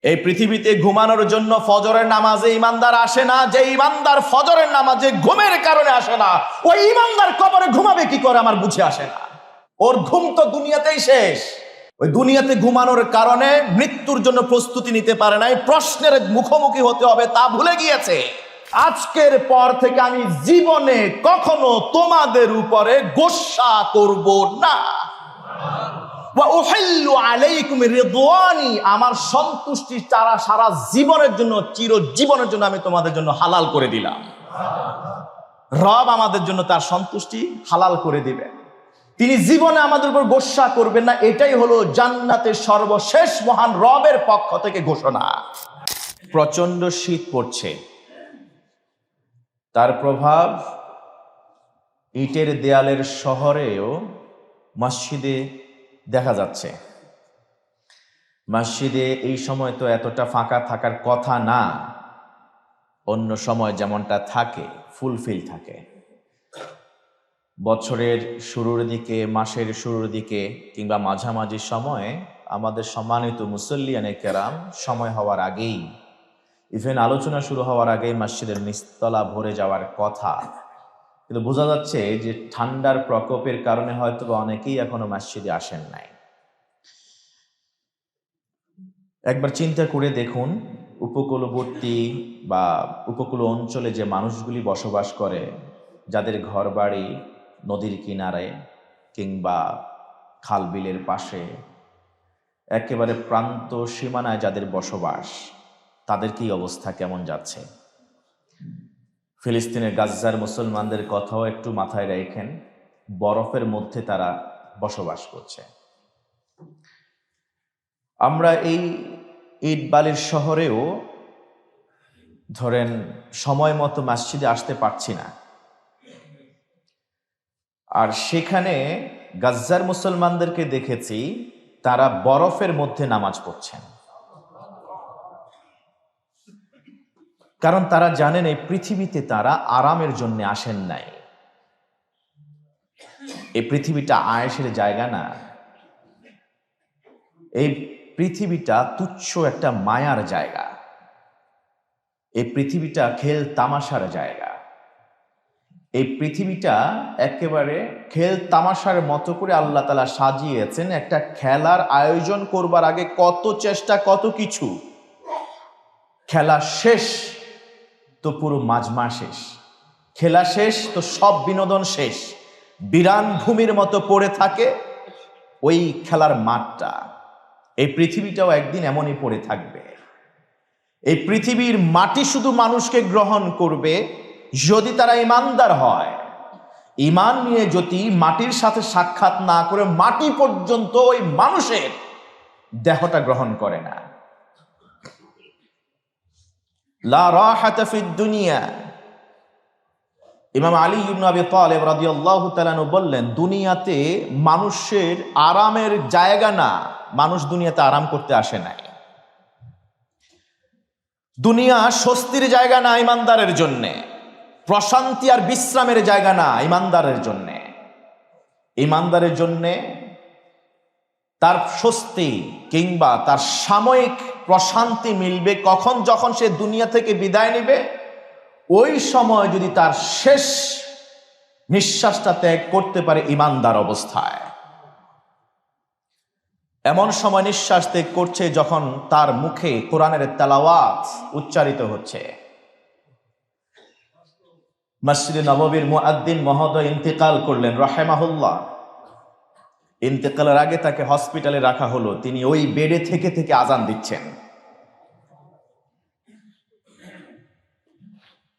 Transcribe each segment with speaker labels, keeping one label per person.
Speaker 1: এই পৃথিবীতে ঘুমানোর জন্য ফজরের নামাজে ইমানদার আসে না। যে ইমানদার ফজরের নামাজে ঘুমের কারণে আসে না, ওই ইমানদার কবরে ঘুমাবে কি করে আমার বুঝে আসে না। ওর ঘুম তো দুনিয়াতেই শেষ। ওই দুনিয়াতে ঘুমানোর কারণে মৃত্যুর জন্য প্রস্তুতি নিতে পারে নাই, প্রশ্নের মুখোমুখি হতে হবে তা ভুলে গিয়েছে। আজকের পর থেকে আমি জীবনে কখনো তোমাদের উপরে গোসা করব না। আমার সন্তুষ্টি তারা সারা জীবনের জন্য, চিরজীবনের জন্য আমি তোমাদের জন্য হালাল করে দিলাম। রব আমাদের জন্য তার সন্তুষ্টি হালাল করে দিবেন। তিনি জীবনে আমাদের উপর গোসা করবেন না। এটাই হলো জান্নাতের সর্বশেষ মহান রবের পক্ষ থেকে ঘোষণা। প্রচন্ড শীত পড়ছে, তার প্রভাব ইটের দেয়ালের শহরেও মসজিদে দেখা যাচ্ছে। মসজিদে এই সময় তো এতটা ফাঁকা থাকার কথা না, অন্য সময় যেমনটা থাকে ফুলফিল থাকে। বছরের শুরুর দিকে, মাসের শুরুর দিকে কিংবা মাঝামাঝি সময়ে আমাদের সম্মানিত মুসল্লিয়ানে কেরাম সময় হওয়ার আগেই, ইভেন আলোচনা শুরু হওয়ার আগেই মসজিদের নিচতলা ভরে যাওয়ার কথা। কিন্তু বোঝা যাচ্ছে যে ঠান্ডার প্রকোপের কারণে হয়তো অনেকেই এখনো মসজিদে আসেন নাই। একবার চিন্তা করে দেখুন, উপকূলবর্তী বা উপকূল অঞ্চলে যে মানুষগুলি বসবাস করে, যাদের ঘর বাড়ি নদীর কিনারে কিংবা খাল বিলের পাশে, একেবারে প্রান্ত সীমানায় যাদের বসবাস, তাদের কি অবস্থা কেমন যাচ্ছে। ফিলিস্তিনের গাজ্জার মুসলমানদের কথাও একটু মাথায় রাখেন। বরফের মধ্যে তারা বসবাস করছে। আমরা এই ইট বালির শহরেও ধরেন সময় মতো মসজিদে আসতে পারছি না, আর সেখানে গাজ্জার মুসলমানদেরকে দেখেছি তারা বরফের মধ্যে নামাজ পড়ছেন। কারণ তারা জানেন এই পৃথিবীতে তারা আরামের জন্য আসেন নাই। এই পৃথিবীটা আয়েশের জায়গা না, এই পৃথিবীটা তুচ্ছ একটা মায়ার জায়গা। এই পৃথিবীটা খেল তামাশার জায়গা। এই পৃথিবীটা একেবারে খেল তামাশার মতো করে আল্লাহ তাআলা সাজিয়েছেন। একটা খেলার আয়োজন করবার আগে কত চেষ্টা, কত কিছু। খেলা শেষ তো পুরো মাজমা শেষ, খেলা শেষ তো সব বিনোদন শেষ। বিরান ভূমির মতো পড়ে থাকে ওই খেলার মাঠটা। এই পৃথিবীটাও একদিন এমনই পড়ে থাকবে। এই পৃথিবীর মাটি শুধু মানুষকে গ্রহণ করবে যদি তারা ইমানদার হয়। ইমান নিয়ে যদি মাটির সাথে সাক্ষাৎ না করে মাটি পর্যন্ত ওই মানুষের দেহটা গ্রহণ করে না। লা রাহাতা ফিদ দুনিয়া। ইমাম আলী ইবনে আবি তালেব রাদিয়াল্লাহু তাআলা আনহু বললেন, দুনিয়াতে মানুষের আরামের জায়গা না। মানুষ দুনিয়াতে আরাম করতে আসে নাই। দুনিয়া স্বস্তির জায়গা না ইমানদারের জন্যে, প্রশান্তি আর বিশ্রামের জায়গা না ইমানদারের জন্যে। ইমানদারের জন্যে তার স্বস্তি কিংবা তার সাময়িক প্রশান্তি মিলবে কখন, যখন সে দুনিয়া থেকে বিদায় নেবে। ওই সময় যদি তার শেষ নিঃশ্বাসটা ত্যাগ করতে পারে ইমানদার অবস্থায়। এমন সময় নিঃশ্বাস ত্যাগ করছে যখন তার মুখে কোরআনের তেলাওয়াত উচ্চারিত হচ্ছে। মসজিদে নববীর মুয়াদ্দিন মহোদয় ইন্তেকাল করলেন রাহিমাহুল্লাহ। ইন্তেকালের আগে তাকে হসপিটালে রাখা হলো, তিনি ওই বেডে থেকে থেকে আজান দিচ্ছেন।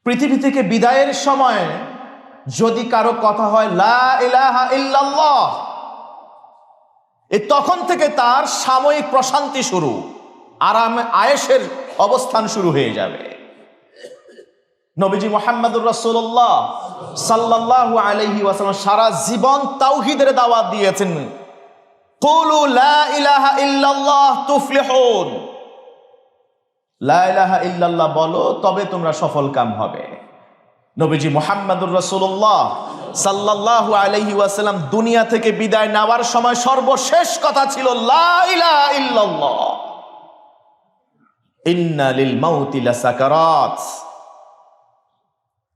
Speaker 1: পৃথিবী থেকে বিদায়ের সময় যদি কারো কথা হয় লা ইলাহা ইল্লাল্লাহ, তখন থেকে তার সাময়িক প্রশান্তি শুরু, আরাম আয়েশের অবস্থান শুরু হয়ে যাবে। নবীজি মুহাম্মদুর রাসূলুল্লাহ সাল্লাল্লাহু আলাইহি ওয়াসাল্লাম সারা জীবন তাওহীদের দাওয়াত দিয়েছেন। কুলু লা ইলাহা ইল্লাল্লাহ তুফলিহুন। লা ইলাহা ইল্লাল্লাহ বলো, তবে তোমরা সফলকাম হবে। নবীজি মুহাম্মদুর রাসূলুল্লাহ সাল্লাল্লাহু আলাইহি ওয়াসাল্লাম দুনিয়া থেকে বিদায় নেওয়ার সময় সর্বশেষ কথা ছিল লা ইলাহা ইল্লাল্লাহ। ইন্না লিল মাউতি লাসাকারাত,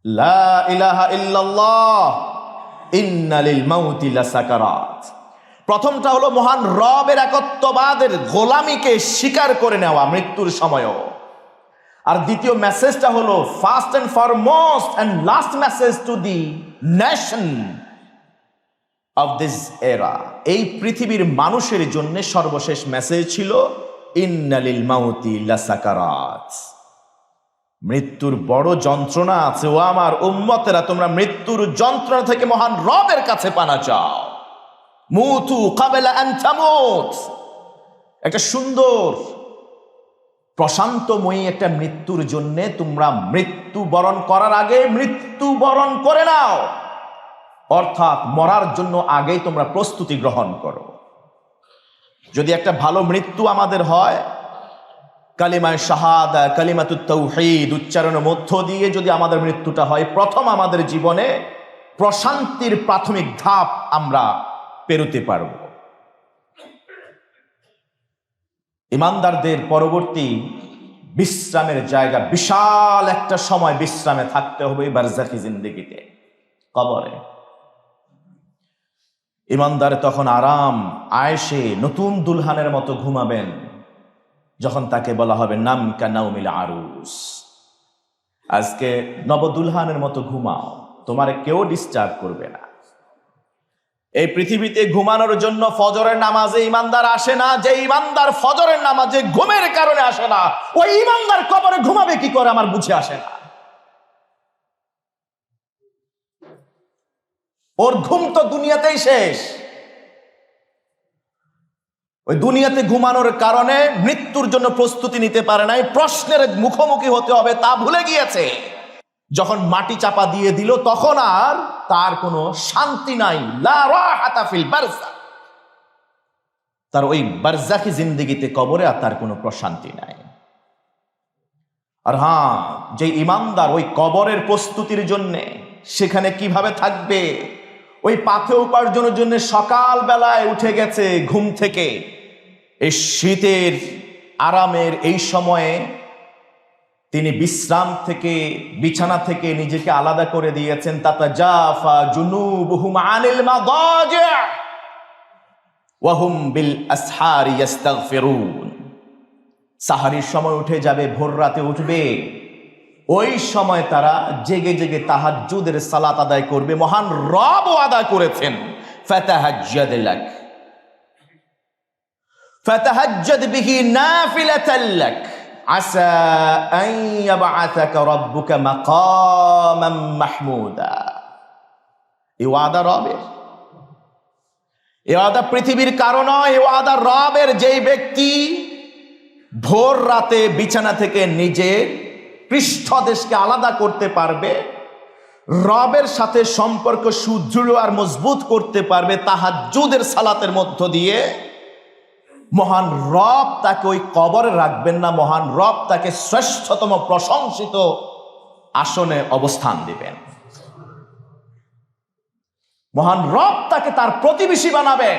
Speaker 1: লা ইলাহা ইল্লাল্লাহ, ইন্না লিল মাউতি লাসাকারাত। প্রথমটা হলো মহান রবের একত্ববাদের গোলামিকে স্বীকার করে নেওয়া মৃত্যুর সময়ও। আর দ্বিতীয় মেসেজটা হলো first and foremost and last message to the nation of this era. এই পৃথিবীর মানুষের জন্য সর্বশেষ মেসেজ ছিল ইন্না লিল মাউতি লাসাকারাত। মৃত্যুর বড় যন্ত্রণা আছে, ও আমার উম্মতেরা, তোমরা মৃত্যুর যন্ত্রণা থেকে মহান রবের কাছে পানা চাও। মুতু ক্বাবলা আন তামুত। একটা সুন্দর প্রশান্তময়ী একটা মৃত্যুর জন্য তোমরা মৃত্যু বরণ করার আগে মৃত্যু বরণ করে নাও, অর্থাৎ মরার জন্য আগেই তোমরা প্রস্তুতি গ্রহণ করো। যদি একটা ভালো মৃত্যু আমাদের হয়, কালিমায়ে শাহাদা, কালিমাতুত তাওহীদ উচ্চারণের মধ্য দিয়ে যদি আমাদের মৃত্যুটা হয়, প্রথম আমাদের জীবনে প্রশান্তির প্রাথমিক ধাপ আমরা পেরোতে পারব। ইমানদারদের পরবর্তী বিশ্রামের জায়গা, বিশাল একটা সময় বিশ্রামে থাকতে হবে বারজাখি জিন্দেগিতে, কবরে। ইমানদার তখন আরাম আয়েশে নতুন দুলহানের মতো ঘুমাবেন, যখন তাকে বলা হবে নাম কা নাউমিল আরুস, আজকে নবদুলহানের মতো ঘুমাও, তোমার কেউ ডিস্টার্ব করবে না। এই পৃথিবীতে ঘুমানোর জন্য ফজরের নামাজে ইমানদার আসে না। যে ইমানদার ফজরের নামাজে ঘুমের কারণে আসে না, ওই ইমানদার কবরে ঘুমাবে কি করে আমার বুঝে আসে না। ওর ঘুম তো দুনিয়াতেই শেষ। ওই দুনিয়াতে ঘুমানোর কারণে মৃত্যুর জন্য প্রস্তুতি নিতে পারে নাই, প্রশ্নের মুখোমুখি হতে হবে তা ভুলে গিয়েছে। যখন মাটি চাপা দিয়ে দিল তখন আর তার কোনো শান্তি নাই। লা রাহাতা ফিল বারযাখ, তার ওই বারজাখি জিন্দেগিতে কবরে আর তার কোনো প্রশান্তি নাই। আর হ্যাঁ, যে ইমানদার ওই কবরের প্রস্তুতির জন্য সেখানে কিভাবে থাকবে, ওই পাথে উপার্জনের জন্য সকাল বেলায় উঠে গেছে ঘুম থেকে, এই শীতের আরামের এই সময়ে তিনি বিশ্রাম থেকে, বিছানা থেকে নিজেকে আলাদা করে দিয়েছেন। তাতাজাফা জুনুবুহুম আনিল মাদাজি' ওয়া হুম বিল আসহারি ইস্তাগফিরুন। সাহারির সময় উঠে যাবে, ভোর রাতে উঠবে, ওই সময় তারা জেগে জেগে তাহাজ্জুদের সালাত আদায় করবে। মহান রব আদায় করেছেন ফাতাহাজ্জাদ লাক, ফাতাহাজ্জাদ বিহি নাফিলাতান লাক আসা আন ইয়াবআসাকা রাব্বুকা মাকামান মাহমুদা। এই ওয়াদা রবের, এই ওয়াদা পৃথিবীর কারণ নয়, এই ওয়াদা রবের। যেই ব্যক্তি ভোর রাতে বিছানা থেকে নিজের পৃষ্ঠদেশকে আলাদা করতে পারবে, রবের সাথে সম্পর্ক সুদৃঢ় আর মজবুত করতে পারবে তাহাজ্জুদের সালাতের মধ্য দিয়ে, মহান রব তাকে ওই কবরে রাখবেন না, মহান রব তাকে শ্রেষ্ঠতম প্রশংসিত আসনে অবস্থান দিবেন। মহান রব তাকে তার প্রতিবেশী বানাবে।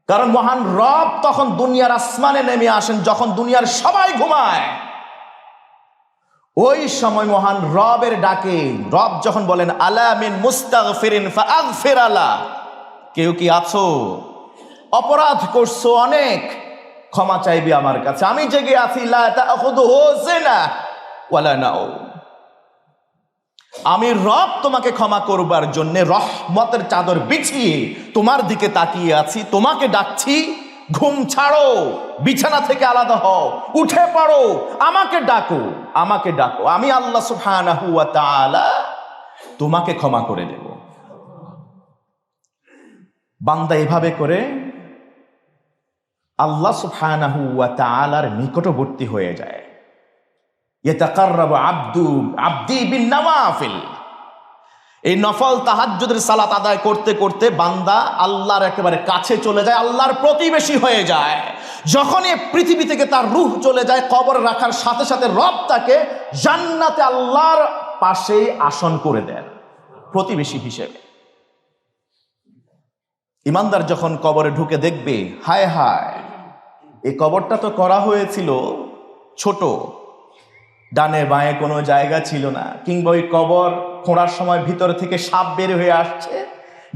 Speaker 1: কারণ মহান রব তখন দুনিয়ার আসমানে নেমে আসেন যখন দুনিয়ার সবাই ঘুমায়। ওই সময় মহান রবের ডাকে রব যখন বলেন আলা মিন মুস্তাগফিরিন ফাগফির আলা, কেউ কি আছো অপরাধ করছো অনেক, ক্ষমা চাইবে আমার কাছে, আমি জেগে আছি। লা তাখুযুহু সিনা ওয়ালা নাওম, আমি রব তোমাকে ক্ষমা করবার জন্য রহমতের চাদর বিছিয়ে তোমার দিকে তাকিয়ে আছি, তোমাকে ডাকছি। ঘুম ছাড়ো, বিছানা থেকে আলাদা হও, উঠে পড়ো, আমাকে ডাকো, আমাকে ডাকো, আমি আল্লাহ সুবহানাহু ওয়া তাআলা তোমাকে ক্ষমা করে দেব। বান্দা এভাবে করে আল্লাহ সুবহানাহু ওয়া তাআলার নিকটবর্তী হয়ে যায়। ইয়াতাকাররাবু আবদি বিন নওয়াফিল, এই নফল তাহাজ্জুদের সালাত আদায় করতে করতে বান্দা আল্লাহর একেবারে কাছে চলে যায়, আল্লাহর প্রতিবেশী হয়ে যায়। যখন এই পৃথিবী থেকে তার রূহ চলে যায়, কবরে রাখার সাথে সাথে রব তাকে জান্নাতে আল্লাহর পাশে আসন করে দেন প্রতিবেশী হিসেবে। ইমানদার যখন কবরে ঢুকে দেখবে, হায় হায়, এই কবরটা তো করা হয়েছিল ছোট, ডানে বাঁয়ে কোনো জায়গা ছিল না, কিংবা ওই কবর খোঁড়ার সময় ভিতর থেকে সাপ বের হয়ে আসছে,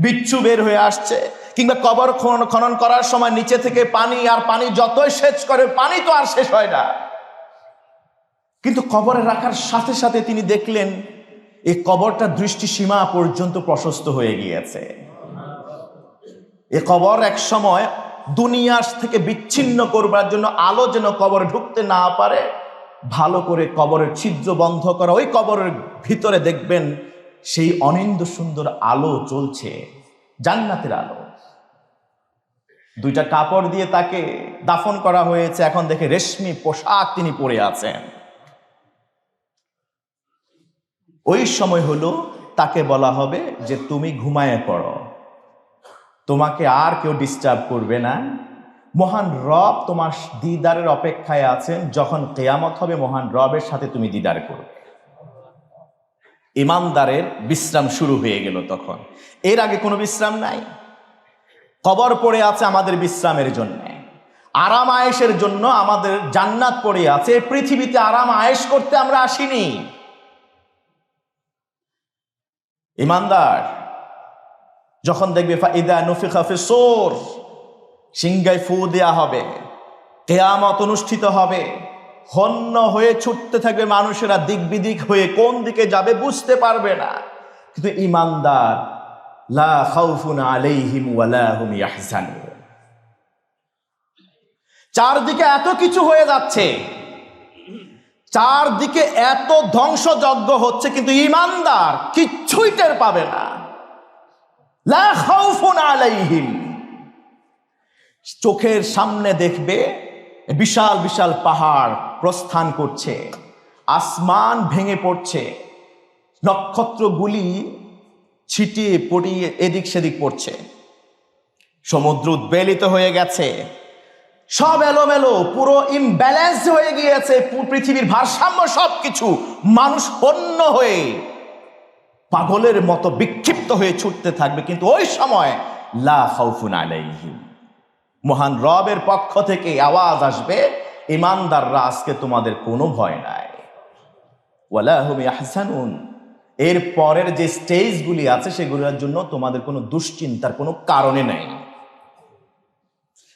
Speaker 1: বিচ্ছু বের হয়ে আসছে, কিংবা কবর খনন করার সময় নিচে থেকে পানি, আর পানি যতই সেচ করে পানি তো আর শেষ হয় না। কিন্তু কবরে রাখার সাথে সাথে তিনি দেখলেন এই কবরটা দৃষ্টিসীমা পর্যন্ত প্রশস্ত হয়ে গিয়েছে। এ কবর এক সময় দুনিয়ার থেকে বিচ্ছিন্ন করবার জন্য আলো যেন কবরে ঢুকতে না পারে, ভালো করে কবরের ছিদ্র বন্ধ করা। ওই কবরের ভিতরে দেখবেন সেই অনিন্দ সুন্দর আলো চলছে, জান্নাতের আলো। দুইটা কাপড় দিয়ে তাকে দাফন করা হয়েছে। এখন দেখে রেশমি পোশাক তিনি পরে আছেন। ওই সময় হলো তাকে বলা হবে যে তুমি ঘুমায়ে পড়ো, তোমাকে আর কেউ ডিস্টার্ব করবে না। মহান রব তোমার দিদারের অপেক্ষায় আছেন। যখন কিয়ামত হবে মহান রবের সাথে তুমি দিদার করবে। ইমানদারের বিশ্রাম শুরু হয়ে গেল তখন। এর আগে কোনো বিশ্রাম নাই। কবর পড়ে আছে আমাদের বিশ্রামের জন্য, আরাম আয়েশের জন্য আমাদের জান্নাত পড়ে আছে। পৃথিবীতে আরাম আয়েশ করতে আমরা আসিনি। ইমানদার যখন দেখবে ফাইদা নুফিখা ফিস-সূর, সিংহায় ফু দেয়া হবে, কিয়ামত অনুষ্ঠিত হবে, হন্য হয়ে ছুটতে থাকবে মানুষেরা, দিক বিদিক হয়ে কোন দিকে যাবে বুঝতে পারবে না। কিন্তু ইমানদার লা খাউফুন আলাইহিম ওয়া লা হুম ইয়াহজানুন। চারদিকে এত কিছু হয়ে যাচ্ছে, চারদিকে এত ধ্বংসযজ্ঞ হচ্ছে, কিন্তু ইমানদার কিচ্ছুই টের পাবে না। লা খাউফুন আলাইহিম। চোখের সামনে দেখবে বিশাল বিশাল পাহাড় প্রস্থান করছে, আসমান ভেঙে পড়ছে, নক্ষত্রগুলি ছিটিয়ে পড়িয়ে এদিক সেদিক পড়ছে, সমুদ্র উদ্বেলিত হয়ে গেছে, সব এলোমেলো, পুরো ইমব্যালেন্স হয়ে গিয়েছে পৃথিবীর ভারসাম্য, সবকিছু। মানুষ হন্য হয়ে পাগলের মতো বিক্ষিপ্ত হয়ে ছুটতে থাকবে, কিন্তু ওই সময় লা খাউফুন আলাইহিম, মহান রবের পক্ষ থেকে আওয়াজ আসবে, ইমানদাররা আজকে তোমাদের কোনো ভয় নাই, ওয়ালা হুম ইয়াহজানুন। এর পরের যে স্টেজগুলি আছে সেগুলোর জন্য তোমাদের কোনো দুশ্চিন্তার কোনো কারণে নাই।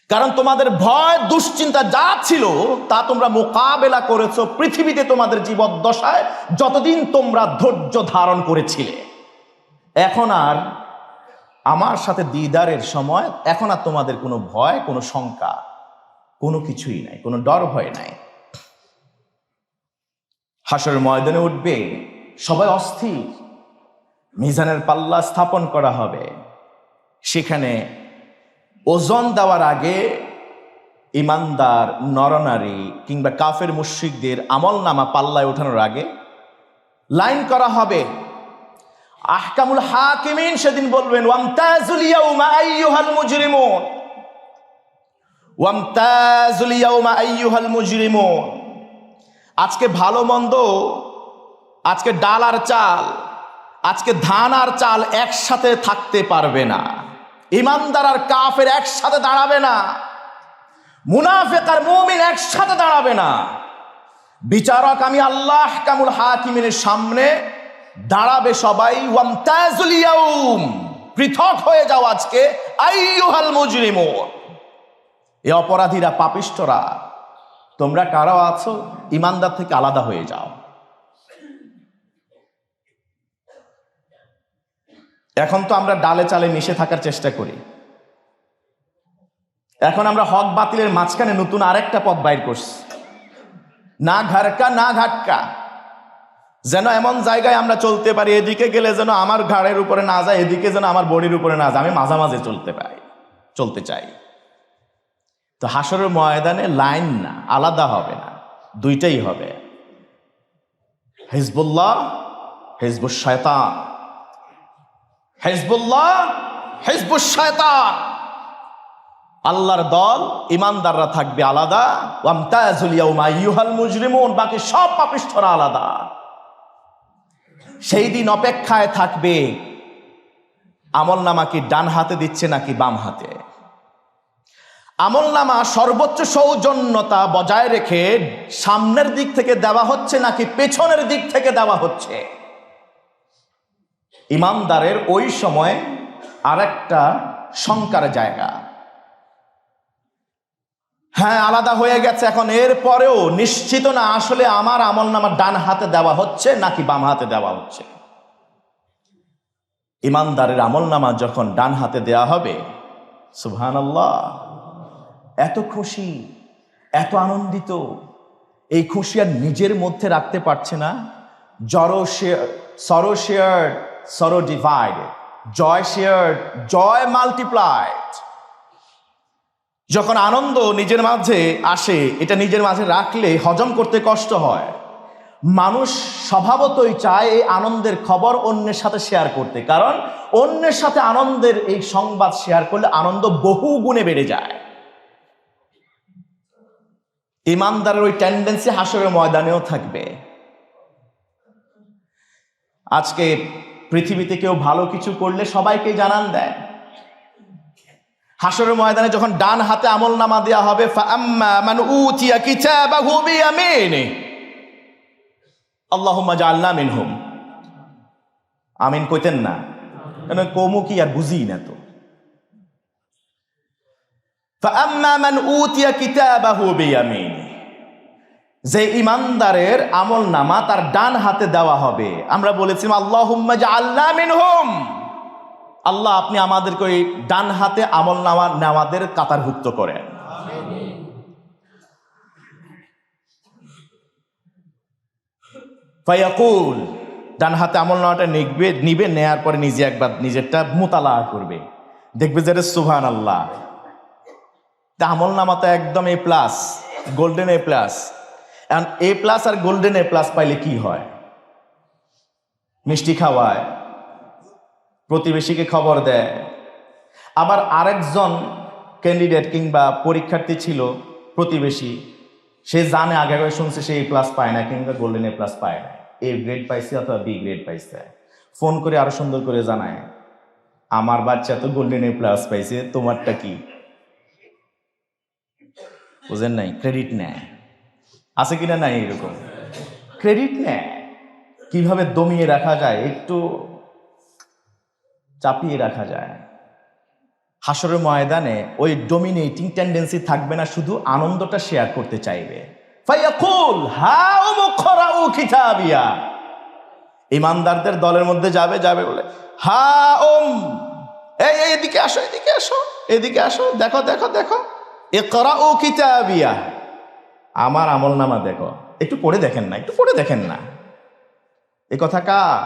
Speaker 1: কারণ তোমাদের ভয় দুশ্চিন্তা যা ছিল তা তোমরা মোকাবেলা করেছো পৃথিবীতে তোমাদের জীবদ্দশায়, যতদিন তোমরা ধৈর্য ধারণ করেছিলে। এখন আর আমার সাথে দিদারের সময়, এখন আর তোমাদের কোনো ভয়, কোনো শঙ্কা, কোনো কিছুই নাই, কোনো ডর ভয় নাই। হাসরের ময়দানে উঠবে সবাই অস্থির, মিজানের পাল্লা স্থাপন করা হবে। সেখানে ওজন দেওয়ার আগে ইমানদার নরনারী কিংবা কাফের মুশরিকদের আমল নামা পাল্লায় ওঠানোর আগে লাইন করা হবে। আহকামুল হাকিমিন সেদিন বলবেন ওয়ামতাজুল ইয়াউমা আইয়ুহাল মুজরিমুন, ওয়ামতাজুল ইয়াউমা আইয়ুহাল মুজরিমুন। আজকে ভালো মন্দ, আজকে ডাল আর চাল, আজকে ধান আর চাল একসাথে থাকতে পারবে না। ইমানদার আর কাফের একসাথে দাঁড়াবে না, মুনাফিক আর মুমিন একসাথে দাঁড়াবে না। বিচারক আমি আল্লাহ আহকামুল হাকিমিনের সামনে দাঁড়াবে সবাই। ওয়ামতাজুল ইয়াউম, পৃথক হয়ে যাও আজকে, আইয়ুহাল মুজরিমুন, এই অপরাধীরা, পাপিষ্ঠরা, তোমরা কারা আছো ইমানদার থেকে আলাদা হয়ে যাও। এখন তো আমরা ডালে চালে মিশে থাকার চেষ্টা করি। এখন আমরা হক বাতিলের মাঝখানে নতুন আরেকটা পথ বাইর করছি, না ঘাড়কা না ঘাটকা, যেন এমন জায়গায় আমরা চলতে পারি, এদিকে গেলে যেন আমার ঘাড়ের উপরে না যায়, এদিকে যেন আমার বডির উপরে না যায়, আমি মাঝামাঝি চলতে চাই। তো হাসরের ময়দানে লাইন না, আলাদা হবে না, দুইটাই হবে, হিজবুল্লাহ হিজবুশ শয়তান, হিজবুল্লাহ হিজবুশ শয়তান। আল্লাহর দল ইমানদাররা থাকবে আলাদা, ওয়ামতাজুল ইয়াউমা আইয়ুহাল মুজরিমুন, বাকি সব পাপিষ্ঠরা আলাদা। সেই দিন অপেক্ষায় থাকবে আমল নামা কি ডান হাতে দিচ্ছে নাকি বাম হাতে। আমলনামা সর্বোচ্চ সৌজন্যতা বজায় রেখে সামনের দিক থেকে দেওয়া হচ্ছে নাকি পেছনের দিক থেকে দেওয়া হচ্ছে? ইমানদারের ওই সময় আরেকটা শঙ্কার জায়গা। হ্যাঁ, আলাদা হয়ে গেছে, এখন এর পরেও নিশ্চিত না আসলে আমার আমলনামা ডান হাতে দেওয়া হচ্ছে নাকি বাম হাতে দেওয়া হচ্ছে। ইমানদারের আমলনামা যখন ডান হাতে দেয়া হবে, সুবহানাল্লাহ, এত খুশি, এত আনন্দিত, এই খুশি আর নিজের মধ্যে রাখতে পারছে না। সরো শেয়ার সরো ডিভাইড, জয় শেয়ার জয় মাল্টিপ্লাইড। যখন আনন্দ নিজের মাঝে আসে, এটা নিজের মাঝে রাখলে হজম করতে কষ্ট হয়। মানুষ স্বভাবতই চায় এই আনন্দের খবর অন্যের সাথে শেয়ার করতে, কারণ অন্যের সাথে আনন্দের এই সংবাদ শেয়ার করলে আনন্দ বহু গুণে বেড়ে যায়। ইমানদারের ওই টেন্ডেন্সি হাসরের ময়দানেও থাকবে। আজকে পৃথিবীতে কেউ ভালো কিছু করলে সবাইকে জানান দেয়। হাসরের ময়দানে যখন ডান হাতে আমলনামা দেয়া হবে, ফাআম্মা মান উতিয়া কিতাবাহু বিয়ামিনিহি আল্লাহুম্মা জাআলনা মিনহুম। আমিন কইতেন না কেন? কমু কি আর বুঝি না তো। ফাআম্মা মান উতিয়া কিতাবাহু বিয়ামিনিহি, যে ইমানদারের আমলনামা তার ডান হাতে দেওয়া হবে, আমরা বলেছিলাম আল্লাহুম্মা জাআলনা মিনহুম, আল্লাহ আপনি আমাদেরকে ওই ডান হাতে আমলনামা নেওয়াদের কাতারভুক্ত করেন। ফায়াকুল, ডান হাতে আমলনামাটা নিবে, নেয়ার পরে নিজে একবার নিজেরটা মুতালা করবে, দেখবে যে সুবহানাল্লাহ, আমলনামা তো একদম A plus, golden A plus. এখন এ প্লাস আর গোল্ডেন এ প্লাস পাইলে কি হয়? মিষ্টি খাওয়ায়, প্রতিবেশীকে খবর দেয়। আবার আরেকজন ক্যান্ডিডেট কিংবা পরীক্ষার্থী ছিল প্রতিবেশী, সে জানে, আগে আগে শুনছে সে এ প্লাস পায় না কিংবা গোল্ডেন এ প্লাস পায় না, এ গ্রেড পাইছে অথবা বি গ্রেড পাইছে, ফোন করে আরো সুন্দর করে জানায় আমার বাচ্চা তো গোল্ডেন এ প্লাস পাইছে, তোমারটা কি? বুঝেন নাই? ক্রেডিট নেয়। আছে কিনা নাই এরকম? ক্রেডিট নেয়। কিভাবে দমিয়ে রাখা যায়, একটু চাপিয়ে রাখা যায়। হাসরের ময়দানে ওই ডমিনেটিং টেন্ডেন্সি থাকবে না, শুধু আনন্দটা শেয়ার করতে চাইবে। ফায়াকুল হাউম খরাউ কিতাবিয়া, ইমানদারদের দলের মধ্যে যাবে বলে হাউম, এই এদিকে আসো, এদিকে আসো, এদিকে আসো, দেখো দেখো দেখো, ইকরাউ কিতাবিয়া, আমার আমলনামা দেখো, একটু পড়ে দেখেন না, একটু পড়ে দেখেন না। এই কথা কার?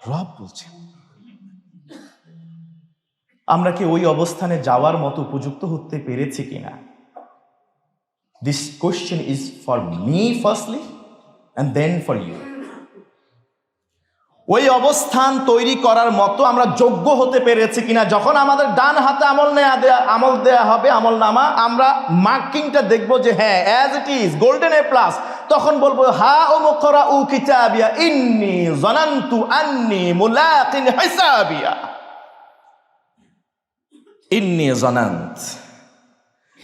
Speaker 1: রব বলছেন। আমরা কি ওই অবস্থানে যাওয়ার মতো উপযুক্ত হতে পেরেছি কিনা? This question is for me firstly and then for you. ওই অবস্থান তৈরি করার মতো আমরা যোগ্য হতে পেরেছি কিনা? যখন আমাদের ডান হাতে আমল দেয়া হবে, আমলনামা, আমরা মার্কিংটা দেখবো যে হ্যাঁ as it is golden A plus, তখন বলবো হা ও মুকরাউ কিতাবিয়া ইন্নী যানানতু আন্নী মুলাকিন হিসাবিয়া, ইন্নী যানান্ত,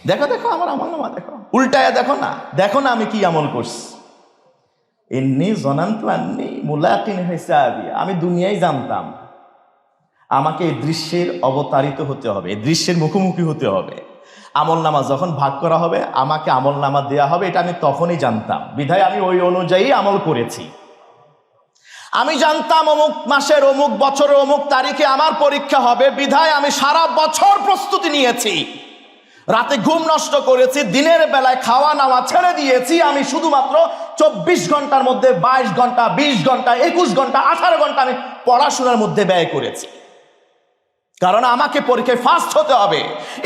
Speaker 1: দেখো দেখো আমার আমলনামা দেখো, উল্টায়া দেখো না, দেখো না আমি কি আমল করছি। ইন্নী যানানতু আন্নী মুলাকিন হিসাবিয়া, আমি দুনিয়ায় জানতাম আমাকে এই দৃশ্যের অবতারিত হতে হবে, এই দৃশ্যের মুখোমুখি হতে হবে। আমলনামা যখন ভাগ করা হবে, আমাকে আমলনামা দেয়া হবে, এটা আমি তখনই জানতাম, বিধায় আমি ওই অনুযায়ী আমল করেছি। আমি জানতাম অমুক মাসের অমুক বছরের অমুক তারিখে আমার পরীক্ষা হবে, বিধায় আমি সারা বছর প্রস্তুতি নিয়েছি, রাতে ঘুম নষ্ট করেছি, দিনের বেলায় খাওয়া নাওয়া ছেড়ে দিয়েছি। আমি শুধুমাত্র 24 ঘন্টার মধ্যে 22 ঘন্টা, 20 ঘন্টা, 21 ঘন্টা, 18 ঘন্টা আমি পড়াশোনার মধ্যে ব্যয় করেছি, কারণ আমাকে পরীক্ষায় ফার্স্ট হতে হবে।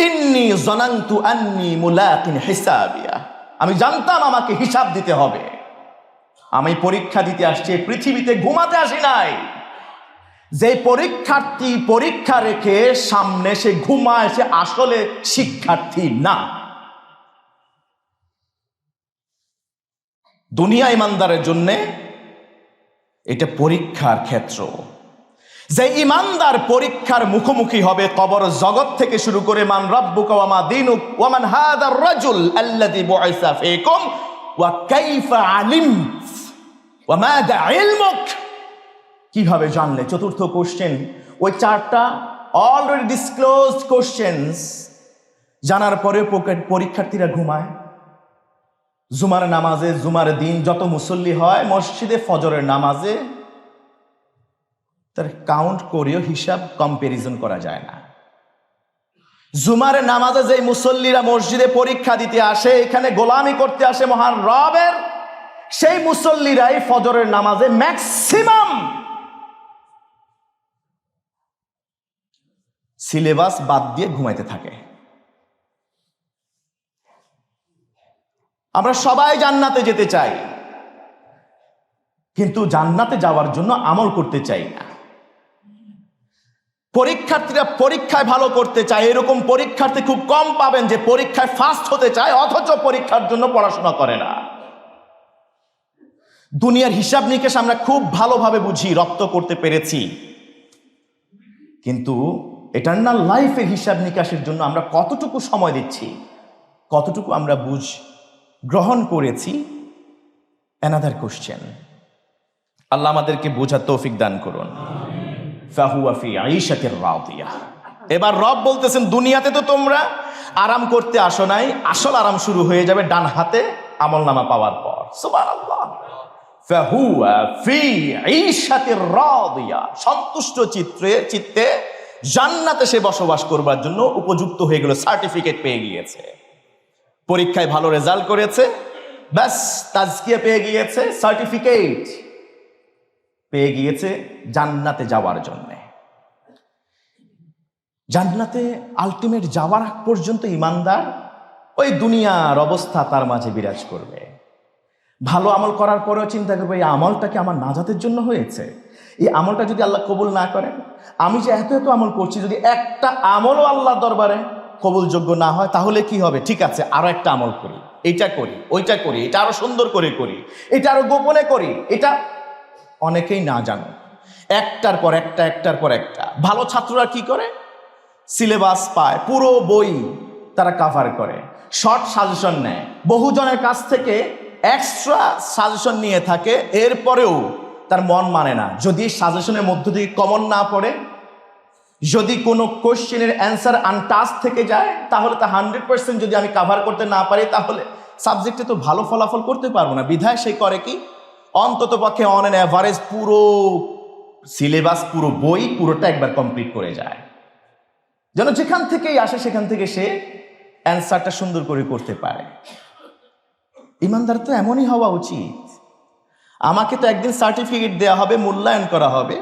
Speaker 1: ইন্নী যানানতু আন্নী মুলাকিন হিসাবিয়া, আমি জানতাম আমাকে হিসাব দিতে হবে। আমি পরীক্ষা দিতে আসছি, পৃথিবীতে ঘুমাতে আসি নাই। যে পরীক্ষার্থী পরীক্ষা রেখে সামনে সে ঘুমায়, সে আসলে শিক্ষার্থী না। দুনিয়া ইমানদারের জন্য এটা পরীক্ষার ক্ষেত্র। যে ইমানদার পরীক্ষার মুখোমুখি হবে কবর জগৎ থেকে শুরু করে মান রাব্বুকা ওয়া মা দীনুক ওয়া মান হাদার রাজুল আল্লাযী বুইসা ফীকুম ওয়া কাইফা আলিমত ওয়া মাযা ইলমুক, কিভাবে জানলে? চতুর্থ কোশ্চেন, ওই চারটা অলরেডি ডিসক্লোজড কোশ্চেনস জানার পরে পরীক্ষার্থীরা ঘুমায়। জুমার নামাজে, জুমার দিন যত মুসল্লি হয় মসজিদে ফজরের নামাজে, তার কাউন্ট করেও হিসাব কম্পারিজন করা যায় না। জুমার নামাজে যে মুসল্লিরা মসজিদে পরীক্ষা দিতে আসে, এখানে গোলামি করতে আসে মহান রবের, সেই মুসল্লিরাই ফজরের নামাজে ম্যাক্সিমাম সিলেবাস বাদ দিয়ে ঘুমাইতে থাকে। আমরা সবাই জান্নাতে যেতে চাই, কিন্তু জান্নাতে যাওয়ার জন্য আমল করতে চাই না। পরীক্ষার্থীরা পরীক্ষায় ভালো করতে চায়, এরকম পরীক্ষার্থী খুব কম পাবেন যে পরীক্ষায় ফার্স্ট হতে চায় অথচ পরীক্ষার জন্য পড়াশোনা করে না। দুনিয়ার হিসাব নিকেশ আমরা খুব ভালোভাবে বুঝি, রপ্ত করতে পেরেছি, কিন্তু এটার্নাল লাইফের হিসাব নিকাশের জন্য আমরা কতটুকু সময় দিচ্ছি, কতটুকু আমরা বুঝ গ্রহণ করেছি, অ্যানাদার কোশ্চেন। আল্লাহ আমাদেরকে বোঝার তৌফিক দান করুন। ফাহুয়া ফি আইশাতির রাদিয়া। এবার রব বলতেছেন, দুনিয়াতে তো তোমরা আরাম করতে আসো নাই, আসল আরাম শুরু হয়ে যাবে ডান হাতে আমলনামা পাওয়ার পর। সুবহানাল্লাহ। ফাহুয়া ফি আইশাতির রাদিয়া, সন্তুষ্ট চিত্তে জান্নাতে সে বসবাস করবার জন্য উপযুক্ত হয়ে গেল, সার্টিফিকেট পেয়ে গিয়েছে, পরীক্ষায় ভালো রেজাল্ট করেছে, ব্যাস তাজকিয়া পেয়ে গিয়েছে, সার্টিফিকেট পেয়ে গিয়েছে জান্নাতে যাওয়ার জন্য। জান্নাতে আলটিমেট যাওয়ার আগ পর্যন্ত ইমানদার ওই দুনিয়ার অবস্থা তার মাঝে বিরাজ করবে। ভালো আমল করার পরেও চিন্তা করবে, এই আমলটা কি আমার নাজাতের জন্য হয়েছে? এই আমলটা যদি আল্লাহ কবুল না করেন, আমি যে এত এত আমল করছি, যদি একটা আমলও আল্লাহ দরবারে কবুলযোগ্য না হয়, তাহলে কি হবে? ঠিক আছে, আরো একটা আমল করি, এইটা করি, ওইটা করি, এটা আরো সুন্দর করে করি, এটা আরো গোপনে করি। এটা অনেকেই না জানে, একটার পর একটা, একটার পর একটা। ভালো ছাত্ররা কি করে? সিলেবাস পায়, পুরো বই তারা কাভার করে, শর্ট সাজেশন নেয়, বহুজনের কাছ থেকে এক্সট্রা সাজেশন নিয়ে থাকে, এরপরেও তার মন মানে না। যদি সাজেশনের মধ্য থেকে কমন না পড়ে, যদি কোনো কোশ্চেনের অ্যান্সার আনটাচ থেকে যায়, তাহলে তা 100% যদি আমি কাভার করতে না পারি, তাহলে সাবজেক্টে তো ভালো ফলাফল করতে পারবো না। বিধায় সে করে কি, অন্তত পক্ষে অন অ্যান অ্যাভারেজ পুরো সিলেবাস, পুরো বই পুরোটা একবার কমপ্লিট করে যায়, যেন যেখান থেকেই আসে সেখান থেকে সে অ্যান্সারটা সুন্দর করে করতে পারে। ইমানদার তো এমনই হওয়া উচিত। আমাকে তো একদিন সার্টিফিকেট দেওয়া হবে, মূল্যায়ন করা হবে।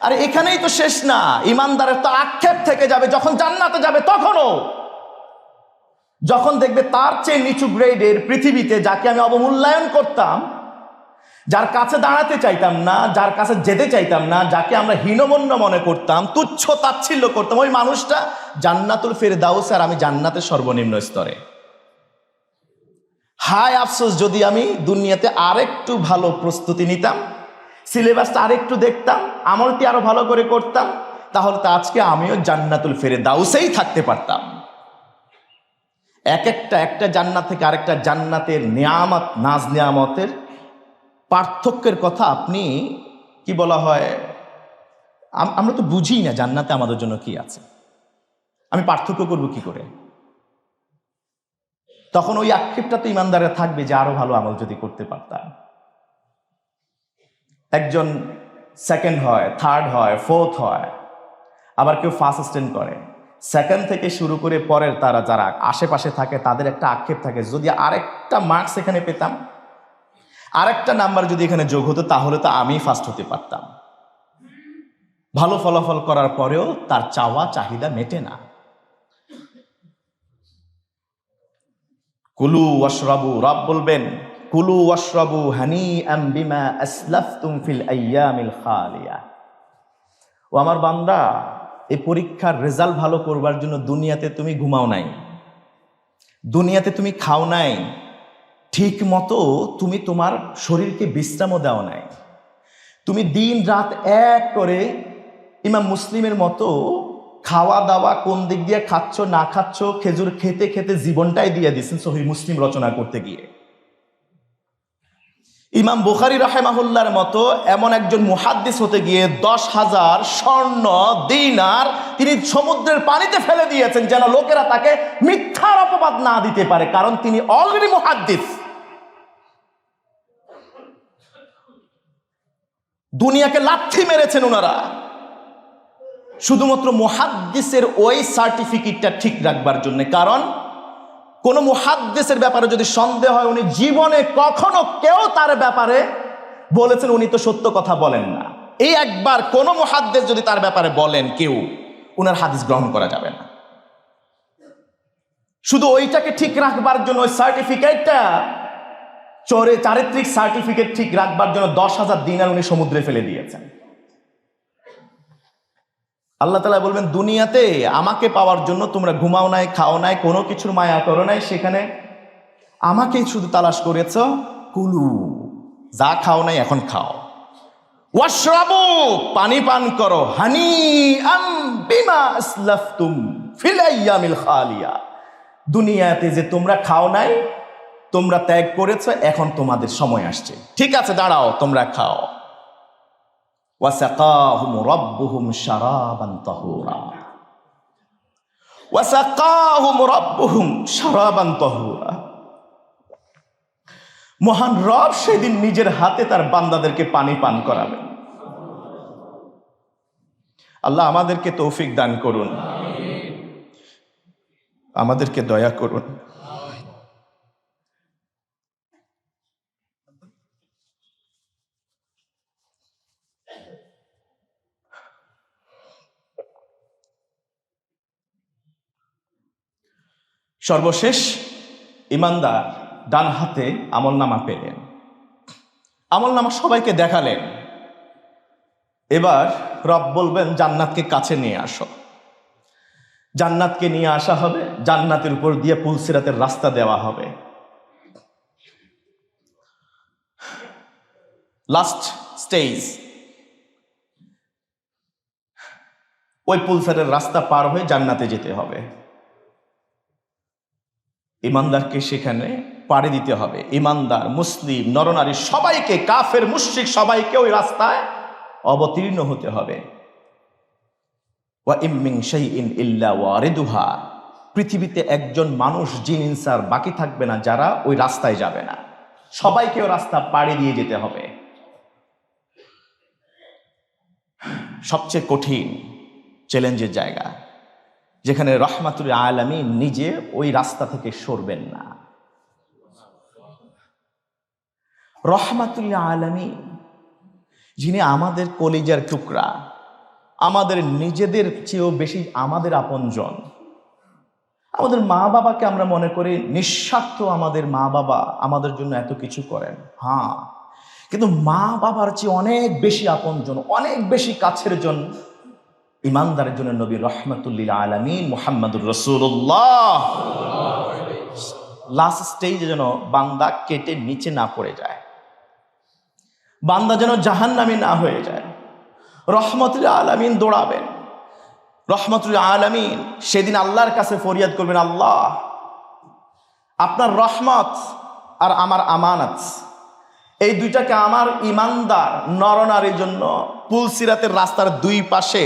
Speaker 1: আর এখানেই তো শেষ না, ইমানদারের তো আক্ষেপ থেকে যাবে যখন জান্নাতে যাবে। তখনও যখন দেখবে তার চেয়ে নিচু গ্রেডের পৃথিবীতে যাকে আমি অবমূল্যায়ন করতাম, যার কাছে দাঁড়াতে চাইতাম না, যার কাছে যেতে চাইতাম না, যাকে আমরা হীনমন্য মনে করতাম, তুচ্ছ তাচ্ছিল্য করতাম, ওই মানুষটা জান্নাতুল ফেরদাউস আর আমি জান্নাতের সর্বনিম্ন স্তরে। হায় আফসোস, যদি আমি দুনিয়াতে আরেকটু ভালো প্রস্তুতি নিতাম, সিলেবাসটা আরেকটু দেখতাম, আমলটি আরো ভালো করে করতাম, তাহলে তো আজকে আমিও জান্নাতুল ফেরদাউসেই থাকতে পারতাম। একটা জান্নাত থেকে আরেকটা জান্নাতের নিয়ামত, নাজ নিয়ামতের পার্থক্যের কথা আপনি কি বলা হয়, আমরা তো বুঝি না জান্নাতে আমাদের জন্য কি আছে, আমি পার্থক্য করব কি করে? তখন ওই আক্ষেপটা তো ইমানদারে থাকবে যে আরো ভালো আমল যদি করতে পারতাম। একজন সেকেন্ড হয়, থার্ড হয়, ফোর্থ হয়, আবার কেউ ফার্স্ট স্ট্যান্ড করে। সেকেন্ড থেকে শুরু করে পরের তারা যারা আশেপাশে থাকে, তাদের একটা আক্ষেপ থাকে, যদি আরেকটা মার্কস এখানে পেতাম, আরেকটা নাম্বার যদি এখানে যোগ হতো, তাহলে তো আমি ফার্স্ট হতে পারতাম। ভালো ফলাফল করার পরেও তার চাওয়া চাহিদা মেটে না। কুলু ওয়াশরাবু, রব বলবেন কুলু ওয়াশরাবু হানিআম বিমা আসলাফতুম ফিল আইয়ামিল খালিয়া। ও আমার বান্দা, এই পরীক্ষার রেজাল্ট ভালো করবার জন্য দুনিয়াতে তুমি ঘুমাও নাই, দুনিয়াতে তুমি খাও নাই, ঠিক মতো তুমি তোমার শরীরকে বিশ্রামও দাও নাই, তুমি দিন রাত এক করে ইমাম মুসলিমের মতো খাওয়া দাওয়া কোন দিক দিয়ে খাচ্ছ না খাচ্ছ খেজুর খেতে খেতে জীবনটাই দিয়ে দিচ্ছেন সহিহ মুসলিম রচনা করতে গিয়ে। ইমাম বুখারী রাহিমাহুল্লাহর মতো এমন একজন মুহাদ্দিস হতে গিয়ে 10,000 স্বর্ণ দিনার তিনি সমুদ্রের পানিতে ফেলে দিয়েছেন যেন লোকেরা তাকে মিথ্যার অপবাদ না দিতে পারে, কারণ তিনি অলরেডি মুহাদ্দিস। দুনিয়াকে লাথি মেরেছেন ওনারা শুধুমাত্র মুহাদ্দিসের ওই সার্টিফিকেটটা ঠিক রাখবার জন্য। কারণ কোন মুহাদ্দিসের ব্যাপারে যদি সন্দেহ হয়, উনি জীবনে কখনো কেউ তার ব্যাপারে বলেছেন উনি তো সত্য কথা বলেন না, এই একবার কোন মুহাদ্দিস যদি তার ব্যাপারে বলেন কেউ, উনার হাদিস গ্রহণ করা যাবে না। শুধু ওইটাকে ঠিক রাখবার জন্য, ওই সার্টিফিকেটটা চারিত্রিক সার্টিফিকেট ঠিক রাখবার জন্য 10,000 দিনার উনি সমুদ্রে ফেলে দিয়েছেন। আল্লাহ তাআলা বলবেন দুনিয়াতে আমাকে পাওয়ার জন্য তোমরা ঘুমাও নাই, খাও নাই, কোনো কিছুর মায়া করো নাই, সেখানে আমাকেই শুধু তালাশ করেছ। কুলু, যা খাও নাই এখন খাও। ওয়াশরাবু, পানি পান করো। হানিআম বিমা আসলাফতুম ফিল আইয়ামিল খালিয়া, দুনিয়াতে যে তোমরা খাও নাই, তোমরা ত্যাগ করেছ, এখন তোমাদের সময় আসছে, ঠিক আছে দাঁড়াও তোমরা খাও। ওয়াসাকাহুম রাব্বুহুম শারাবান তাহুরা, ওয়াসাকাহুম রাব্বুহুম শারাবান তাহুরা। মহান রব সেদিন নিজের হাতে তার বান্দাদেরকে পানি পান করাবেন। আল্লাহ আমাদেরকে তৌফিক দান করুন, আমাদেরকে দয়া করুন। সর্বশেষ ইমানদার ডান হাতে আমলনামা পেলেন, আমলনামা সবাইকে দেখালেন। এবার রব বলবেন জান্নাতকে কাছে নিয়ে আসো। জান্নাতকে নিয়ে আসা হবে, জান্নাতের উপর দিয়ে পুলসিরাতের রাস্তা দেওয়া হবে। লাস্ট স্টেজ, ওই পুলসিরাতের রাস্তা পার হয়ে জান্নাতে যেতে হবে। ইমানদারকে সেখানে পাড়ি দিতে হবে। ইমানদার, মুসলিম, নরনারী সবাইকে, কাফের মুশরিক সবাইকে ওই রাস্তায় অবতীর্ণ হতে হবে। ওয়া ইম মিন শাইইন ইল্লা ওয়ারিদুহা, পৃথিবীতে একজন মানুষ জিন ইনসার বাকি থাকবে না যারা ওই রাস্তায় যাবে না, সবাইকে ওই রাস্তা পাড়ি দিয়ে যেতে হবে। সবচেয়ে কঠিন চ্যালেঞ্জের জায়গা, যেখানে রহমাতুল আলামিন নিজে ওই রাস্তা থেকে সরবেন না। রহমাতুল আলামিন যিনি আমাদের কলিজার টুকরা, আমাদের নিজেদের চেয়েও বেশি আমাদের আপনজন। আমাদের মা বাবাকে আমরা মনে করি নিঃস্বার্থ, আমাদের মা বাবা আমাদের জন্য এত কিছু করেন, হ্যাঁ, কিন্তু মা বাবার চেয়ে অনেক বেশি আপনজন, অনেক বেশি কাছের জন ইমানদারের জন্য নবী রহমাতুল্লিল আলামিন মুহাম্মদুর রাসূলুল্লাহ। লাস্ট স্টেজে যেন বান্দা কেটে নিচে না পড়ে যায়, বান্দা যেন জাহান্নামী না হয়ে যায়। রহমাতুল আলামিন দৌড়াবেন, রহমাতুল আলামিন সেদিন আল্লাহর কাছে ফরিয়াদ করবেন, আল্লাহ আপনার রহমত আর আমার আমানত, এই দুইটাকে আমার ইমানদার নরনারীর জন্য পুলসিরাতের রাস্তার দুই পাশে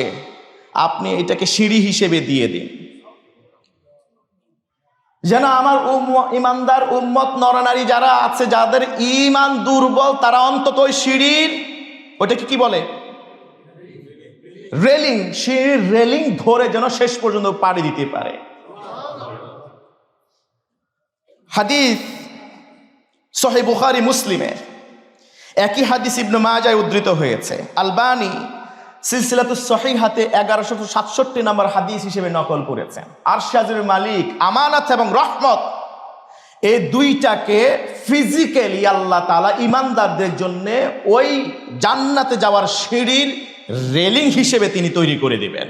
Speaker 1: আপনি এটাকে সিঁড়ি হিসেবে দিয়ে দিন, যেন আমার ইমানদার উম্মত নরনারী যারা আছে, যাদের ঈমান দুর্বল, তারা অন্তত ওই সিঁড়ির, ওইটাকে কি বলে, রেলিং, সিঁড়ির রেলিং ধরে যেন শেষ পর্যন্ত পাড়ি দিতে পারে। হাদিস সহিহ বুখারী মুসলিমের, একই হাদিস ইবনে মাজায় উদ্ধৃত হয়েছে। আলবানী সিলসিলাতুস সহিহাতে 1167 নম্বর হাদিস হিসেবে নকল করেছেন। আরশাজের মালিক আমানত এবং রহমত, এই দুইটাকে ফিজিক্যালি আল্লাহ তাআলা ইমানদারদের জন্য ওই জান্নাতে যাওয়ার সিঁড়ির রেলিং হিসেবে তিনি তৈরি করে দিবেন।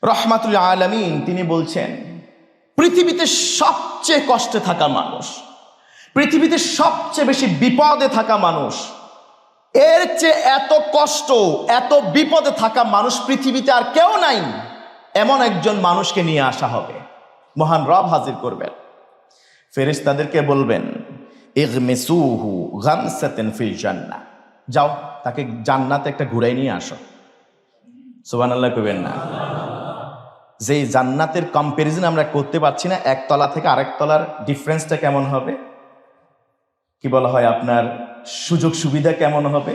Speaker 1: রহমাতুল আলামিন তিনি বলছেন, পৃথিবীতে সবচেয়ে কষ্টে থাকা মানুষ, পৃথিবীতে সবচেয়ে বেশি বিপদে থাকা মানুষ, এর চেয়ে এত কষ্ট, এত বিপদে থাকা মানুষ পৃথিবীতে আর কেউ নাই। এমন একজন মানুষকে নিয়ে আসা হবে, মহান রব হাজির করবেন। ফেরেশতাদেরকে বলবেন, ইগমিসুহু গামসাতান ফিল জান্নাহ, যাও তাকে জান্নাতে একটা ঘুরাই নিয়ে আসো। সুবহানাল্লাহ কইবেন না? যেই জান্নাতের কম্পারিজন আমরা করতে পারছি না, একতলা থেকে আরেক তলার ডিফারেন্সটা কেমন হবে, কি বলা হয় আপনার সুযোগ সুবিধা কেমন হবে।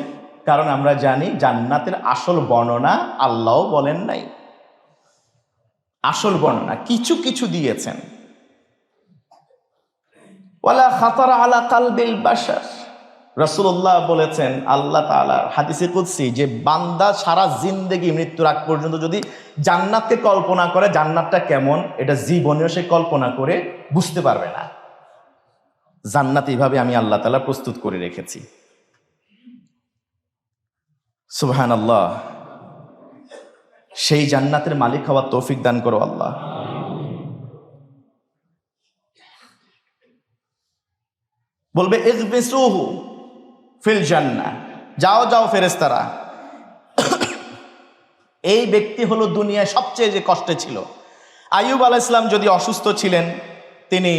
Speaker 1: কারণ আমরা জানি জান্নাতের আসল বর্ণনা আল্লাহও বলেন নাই। আসল বর্ণনা কিছু কিছু দিয়েছেন। ওয়ালা খাতারা আলা কালবিল বাশার, রাসূলুল্লাহ বলেছেন, আল্লাহ তাআলার হাদিসে কুদসি, যে বান্দা সারা জিন্দেগি মৃত্যুর আগ পর্যন্ত যদি জান্নাতকে কল্পনা করে, জান্নাতটা কেমন এটা জীবনেও সে কল্পনা করে বুঝতে পারবে না। জান্নাত এইভাবে আমি আল্লাহ তাআলা প্রস্তুত করে রেখেছি। সুবহানাল্লাহ। সেই জান্নাতের মালিক হওয়ার তৌফিক দান করো আল্লাহ। বলবে ইগবিসুহু ফিল জান্নাহ, যাও যাও ফেরেশতারা। এই ব্যক্তি হলো দুনিয়ায় সবচেয়ে যে কষ্টে ছিল। আইয়ুব আলাইহিস সালাম যদি অসুস্থ ছিলেন, তিনি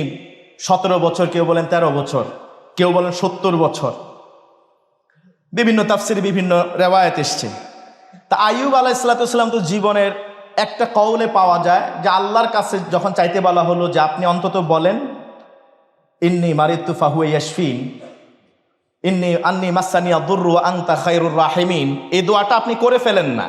Speaker 1: 17 বছর, কেউ বলেন 13 বছর, কেউ বলেন 70 বছর, বিভিন্ন তাফসিরে বিভিন্ন রেওয়ায়েত এসছে। তা আইয়ুব আলাইহিস সালাম তো জীবনের একটা কওলে পাওয়া যায় যে আল্লাহর কাছে যখন চাইতে বলা হলো যে আপনি অন্তত বলেন ইন্নী মারিদতু ফাহুয়া ইয়াশফিন, ইন্নী আন্নী মাসানিয়া দুররু ওয়া আনতা খায়রুর রাহিমিন, এই দোয়াটা আপনি করে ফেলেন না।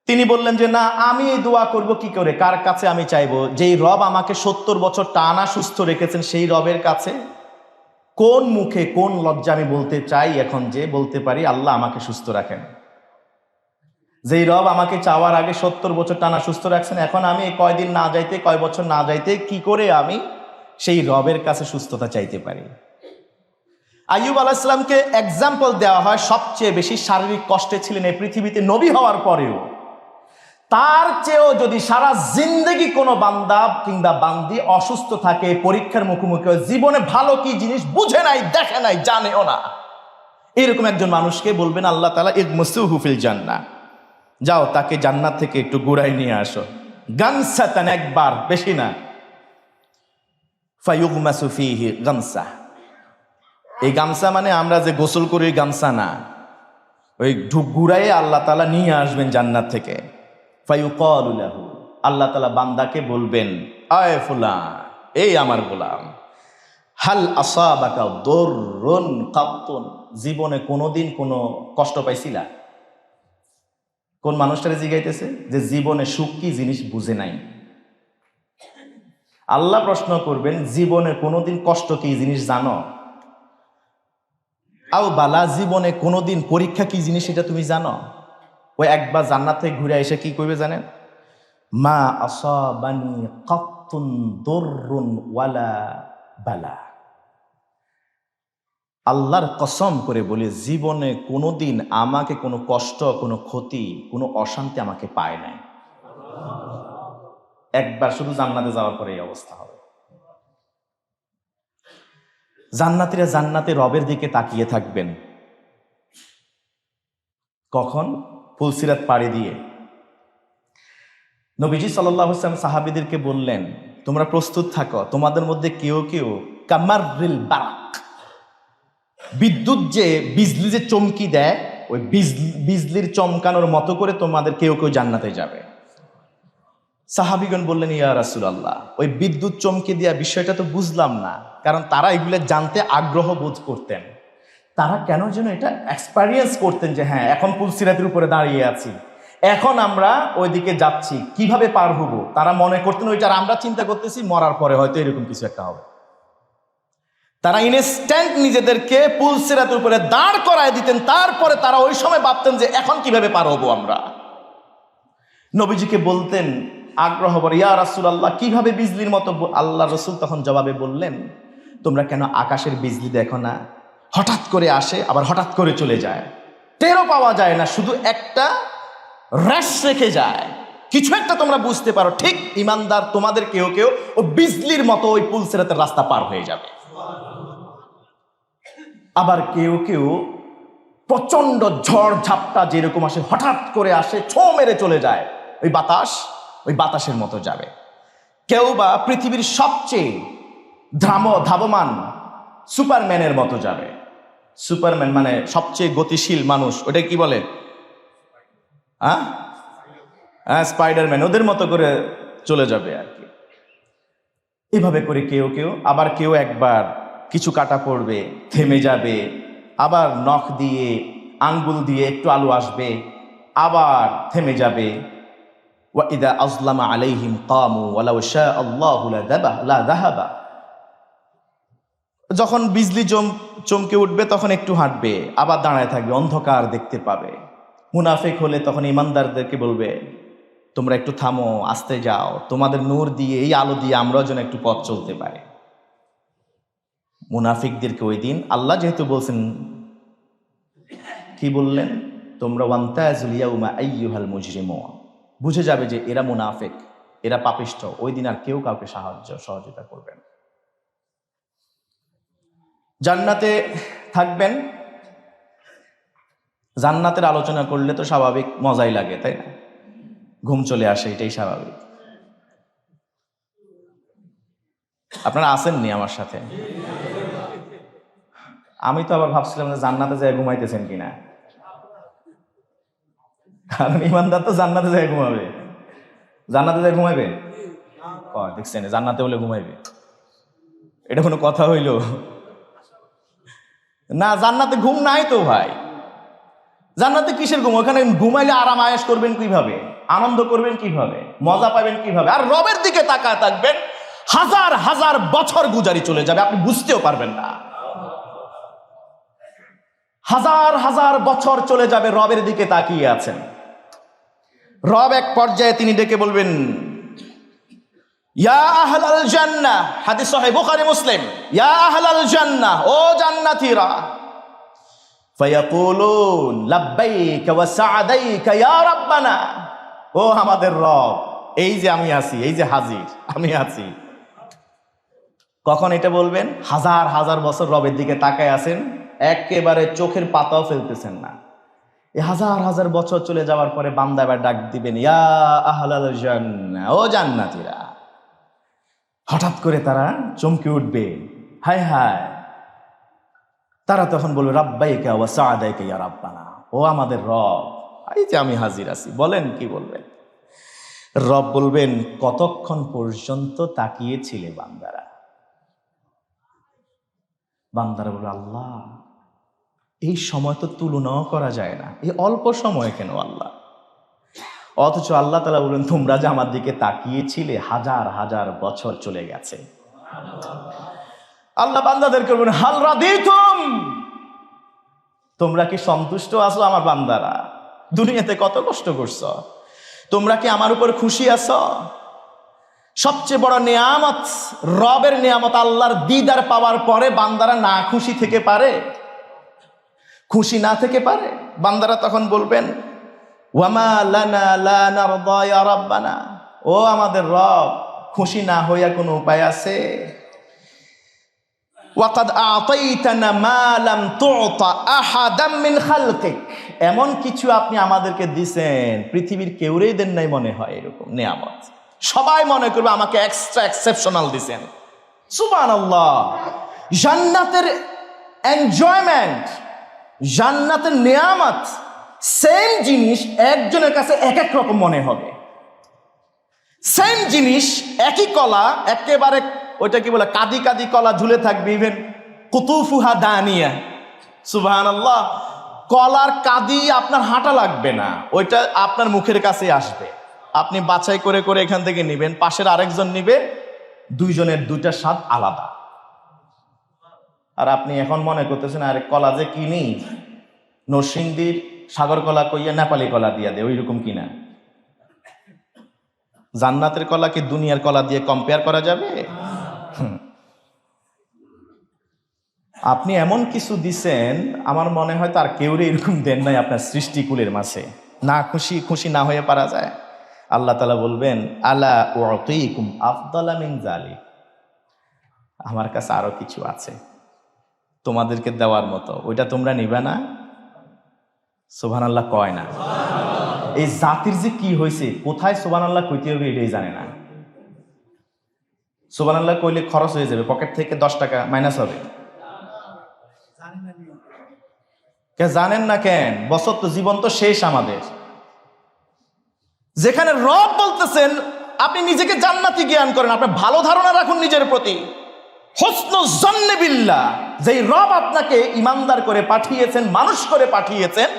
Speaker 1: তিনি বললেন যে না, আমি এই দোয়া করব কি করে, কার কাছে আমি চাইবো? যেই রব আমাকে 70 বছর টানা সুস্থ রেখেছেন, সেই রবের কাছে কোন মুখে কোন লজ্জা আমি বলতে চাই এখন যে বলতে পারি আল্লাহ আমাকে সুস্থ রাখেন। যেই রব আমাকে চাওয়ার আগে 70 বছর টানা সুস্থ রাখছেন, এখন আমি কয়দিন না যাইতে, কয় বছর না যাইতে কি করে আমি সেই রবের কাছে সুস্থতা চাইতে পারি? আইয়ুব আলাইহিস সালামকে এক্সাম্পল দেওয়া হয়, সবচেয়ে বেশি শারীরিক কষ্টে ছিলেন এই পৃথিবীতে নবী হওয়ার পরেও। তার চেয়েও যদি সারা জিন্দেগি কোনো বান্দা কিংবা বান্দি অসুস্থ থাকে, পরীক্ষার মুখোমুখি হয়, জীবনে ভালো কি জিনিস বুঝে নাই, দেখে নাই, জানেও না, এরকম একজন মানুষকে বলবেন আল্লাহ তাআলা ইগমিসুহু ফিল জান্নাহ, যাও তাকে জান্নাত থেকে একটু ঘুরাই নিয়ে আসো। গামসাতান, একবার, বেশি না। ফায়ুগমাসু ফীহি গামসা, এই গামছা মানে আমরা যে গোসল করি গামছা না, ওই ঘুরাইয়ে আল্লাহ তাআলা নিয়ে আসবেন জান্নাত থেকে। ফায়ুকালু লাহু, আল্লাহ তাআলা বান্দাকে বলবেন, আয় ফুলান, এই আমার গোলাম, হাল আসাবাকা দুররুন কাত্তুন, জীবনে কোনোদিন কোনো কষ্ট পাইছিলা? কোন মানুষটারে জিগাইতেছে যে জীবনে সুখ কি জিনিস বুঝে নাই। আল্লাহ প্রশ্ন করবেন, জীবনে কোনোদিন কষ্ট কি জিনিস জানো? আও বালা, জীবনে কোনোদিন পরীক্ষা কি জিনিস এটা তুমি জানো? ওই একবার জান্নাত থেকে ঘুরে এসে কি করবে জানেন? মা আসাবানি কাত্তুন দুররুন ওয়ালা বালা, আল্লাহর কসম করে বলে জীবনে কোনোদিন আমাকে কোনো কষ্ট, কোনো ক্ষতি, কোনো অশান্তি আমাকে পায় নাই। একবার শুধু জান্নাতে যাওয়ার পরে এই অবস্থা হবে। জান্নাতীরা জান্নাতে রবের দিকে তাকিয়ে থাকবেন। কখন? ফুলসিরাত পাড়ি দিয়ে। নবীজি সাল্লাল্লাহু আলাইহি ওয়াসাল্লাম সাহাবীদেরকে বললেন, তোমরা প্রস্তুত থাকো, তোমাদের মধ্যে কেউ কেউ কামাররিল বারাক, বিদ্যুৎ যে বিজলি যে চমকি দেয়, ওই বিজলির চমকানোর মতো করে তোমাদের কেউ কেউ জান্নাতে যাবে। সাহাবীগণ বললেন, ইয়া রাসূলুল্লাহ, ওই বিদ্যুৎ চমকে দেওয়া বিষয়টা তো বুঝলাম না, কারণ তারা এগুলো জানতে আগ্রহ বোধ করতেন। তারা কেন যেন এটা এক্সপেরিয়েন্স করতেন যে হ্যাঁ, এখন পুলসিরাতের উপরে দাঁড়িয়ে আছি, এখন আমরা ওইদিকে যাচ্ছি, কিভাবে পার হব। তারা মনে করতেন ওইটা, আমরা চিন্তা করতেছি মরার পরে হয়তো এরকম কিছু একটা হবে। তারা ইনস্ট্যান্ট নিজেদেরকে পুলসিরাতের উপরে দাঁড় করায় দিতেন, তারপরে তারা ওই সময় ভাবতেন যে এখন কিভাবে পার হবো আমরা। নবীজিকে বলতেন আগ্রহ ভরে, ইয়া রাসূলুল্লাহ, কিভাবে বিজলির মতো? আল্লাহ রাসূল তখন জবাবে বললেন, তোমরা কেন আকাশের বিজলি দেখো না? হঠাৎ করে আসে, আবার হঠাৎ করে চলে যায়, টেরও পাওয়া যায় না, শুধু একটা র্যাশ রেখে যায়। কিছু একটা তোমরা বুঝতে পারো, ঠিক ইমানদার তোমাদের কেউ কেউ ও বিজলির মতো ওই পুলসিরাতের রাস্তা পার হয়ে যাবে। আবার কেউ কেউ প্রচন্ড ঝড় ঝাপটা যেরকম আসে, হঠাৎ করে আসে, ছো মেরে চলে যায়, ওই বাতাসের মতো যাবে। কেউ বা পৃথিবীর সবচেয়ে ধাবমান সুপারম্যানের মতো যাবে। সুপারম্যান মানে সবচেয়ে গতিশীল মানুষ, ওটা কি বলে? স্পাইডারম্যান, ওদের মতো করে চলে যাবে আর কি। এভাবে করে কেউ কেউ, আবার কেউ একবার কিছু কাটা পড়বে, থেমে যাবে, আবার নখ দিয়ে আঙ্গুল দিয়ে একটু আলো আসবে, আবার থেমে যাবে। ওয়াইদা আজলামা আলাইহিম কামু ওয়ালাউ শা আল্লাহু লা যাহাবা। যখন বিজলি চমকে উঠবে তখন একটু হাঁটবে, আবার দাঁড়ায় থাকবে, অন্ধকার দেখতে পাবে। মুনাফিক হলে তখন ইমানদারদেরকে বলবে, তোমরা একটু থামো, আস্তে যাও, তোমাদের নূর দিয়ে, এই আলো দিয়ে আমরাও যেন একটু পথ চলতে পারি। মুনাফিকদেরকে ওই দিন আল্লাহ যেহেতু বলছেন, কি বললেন? তোমরা ওয়ান্তাজুল ইয়াউমা আইয়ুহাল মুজরিমুন, বুঝে যাবে যে এরা মুনাফিক, এরা পাপিষ্ঠ। ওই দিন আর কেউ কাউকে সহযোগিতা করবে না। জান্নাতে থাকবেন, জান্নাতের আলোচনা করলে তো স্বাভাবিক মজাই লাগে, তাই না? ঘুম চলে আসে, এটাই স্বাভাবিক। আপনারা আসেননি আমার সাথে? আমি তো আবার ভাবছিলাম যে জান্নাতে যায় ঘুমাইতেছেন কিনা, কারণ ইমানদার তো জান্নাতে যায় ঘুমাবে। জান্নাতে যায় ঘুমাইবে? দেখছেন, জান্নাতে হলে ঘুমাইবে, এটা কোনো কথা হইল না? জান্নাতে ঘুম নাই তো ভাই। জান্নাতে কিসের ঘুম? ওখানে ঘুমাইলে আরাম আয়েশ করবেন কিভাবে, আনন্দ করবেন কিভাবে, মজা পাবেন কিভাবে? আর রবের দিকে তাকায় থাকবেন, হাজার হাজার বছর গুজারি চলে যাবে, আপনি বুঝতেও পারবেন না। হাজার হাজার বছর চলে যাবে, রবের দিকে তাকিয়ে আছেন। রব এক পর্যায়ে তিনি ডেকে বলবেন, ইয়া আহলাল জান্নাহ, হাদিস সহিহ বুখারী মুসলিম, ইয়া আহলাল জান্নাহ, ও জান্নাতীরা। ফায়াকুলুন লাব্বাইকা ওয়া সা'দাইকা ইয়া রাব্বানা, ও আমাদের রব, এই যে আমি আছি, এই যে হাজির আমি আছি। কখন এটা বলবেন? হাজার হাজার বছর রবের দিকে তাকায় আছেন, একেবারে চোখের পাতাও ফেলতেছেন না। এই হাজার হাজার বছর চলে যাওয়ার পরে বান্দা এবার ডাক দিবেন, ইয়া আহলাল জান্নাহ, ও জান্নাতীরা। হঠাৎ করে তারা চমকে উঠবে, হায় হায়। তারা তখন বলবে, রাব্বাইকা ওয়া সা'দাইকা ইয়া রাব্বানা, ও আমাদের রব, এই যে আমি হাজির আছি, বলেন কি বলবেন? রব বলবেন, কতক্ষণ পর্যন্ত তাকিয়েছিলে বান্দারা? বান্দারা বলবে, আল্লাহ, এই সময় তো তুলনাও করা যায় না, এই অল্প সময় কেন আল্লাহ? অথচ আল্লাহ তাআলা বলেন, তোমরা যে আমার দিকে তাকিয়েছিলে, হাজার হাজার বছর চলে গেছে। আল্লাহ বান্দাদেরকে বলেন, হাল রাদিতুম, তোমরা কি সন্তুষ্ট আছো আমার বান্দারা? দুনিয়াতে কত কষ্ট করছো, তোমরা কি আমার উপর খুশি আছো? সবচেয়ে বড় নিয়ামত, রবের নিয়ামত, আল্লাহর দিদার পাওয়ার পরে বান্দারা না খুশি থেকে পারে? খুশি না থেকে পারে? বান্দারা তখন বলবেন, ওয়ামা লানা লা নারদা ইয়া রাব্বানা, ও আমাদের রব, খুশি না হইয়া কোনো উপায় আছে? ওয়াকাদ আতাইতানা মা লাম তুতা আহাদাম মিন খালকিক, এমন কিছু আপনি আমাদেরকে দিবেন পৃথিবীর কেউরেই দেন নাই মনে হয় এরকম নিয়ামত। সবাই মনে করবে আমাকে এক্সট্রা এক্সেপশনাল দিবেন। সুবহানাল্লাহ। জান্নাতের এনজয়মেন্ট, জান্নাতের নিয়ামত, সেম জিনিস একজনের কাছে এক এক রকম মনে হবে। সেম জিনিস, একই কলা, একেবারে ওইটা কি বলে, কাদি কাদি কলা ঝুলে থাকবে, ইভেন কুতুফুহা দানিয়া। সুবহানাল্লাহ। কলার কাদি আপনার হাঁটা লাগবে না, ওইটা আপনার মুখের কাছে আসবে। আপনি বাছাই করে করে এখান থেকে নিবেন, পাশের আরেকজন নিবে, দুইজনের দুইটা স্বাদ আলাদা। আর আপনি এখন মনে করতেছেন, আরে কলা যে কিনি, নরসিংদীর সাগর কলা কইয়া নেপালি কলা দিয়া দে, ওই রকম কিনা। জান্নাতের কলা কি দুনিয়ার কলা দিয়ে কম্পেয়ার করা যাবে? আপনি এমন কিছু দিছেন, আমার মনে হয় তার কেউরে এরকম দেন নাই আপনার সৃষ্টিকুলের মাঝে। না খুশি খুশি না হয়ে পারা যায়? আল্লাহ তাআলা বলবেন, আলা উতিকুম আফদালা মিন যালিক, আমার কাছে আরো কিছু আছে তোমাদেরকে দেওয়ার মতো, ওইটা তোমরা নিবে না? সুবহানাল্লাহ কয় না? এই জাতির যে কি হয়েছে, কোথায় সুবহানাল্লাহ কইতে হবে এটাই জানে না। সুবহানাল্লাহ কইলে খরচ হয়ে যাবে, পকেট থেকে 10 টাকা মাইনাস হবে। জানেন না কেন? বছর তো, জীবন তো শেষ আমাদের। যেখানে রব বলতেছেন আপনি নিজেকে জান্নাতি জ্ঞান করেন, আপনি ভালো ধারণা রাখুন নিজের প্রতি, হুসনু জন্নে বিল্লাহ, যেই রব আপনাকে ইমানদার করে পাঠিয়েছেন, মানুষ করে পাঠিয়েছেন,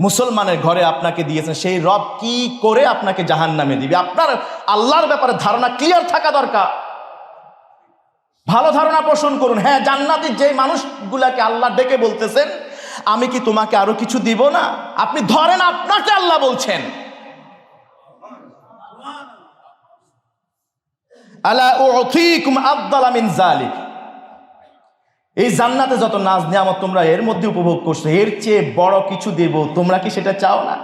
Speaker 1: মুসলমানের ঘরে আপনাকে দিয়েছেন, সেই রব কি করে আপনাকে জাহান্নামে দিবে? আপনার আল্লাহর ব্যাপারে ধারণা ক্লিয়ার থাকা দরকার। ভালো ধারণা পোষণ করুন। হ্যাঁ, জান্নাতি যে মানুষগুলাকে আল্লাহ ডেকে বলতেছেন আমি কি তোমাকে আরো কিছু দিব না, আপনি ধরেন আপনাকে আল্লাহ বলছেন, আলা উতিকুম আফদালা মিন যালিক, এই জান্নাতে যত নাজ নিয়ামত তোমরা এর মধ্যে উপভোগ করছো, এর চেয়ে বড় কিছু দেব, তোমরা কি সেটা চাও না?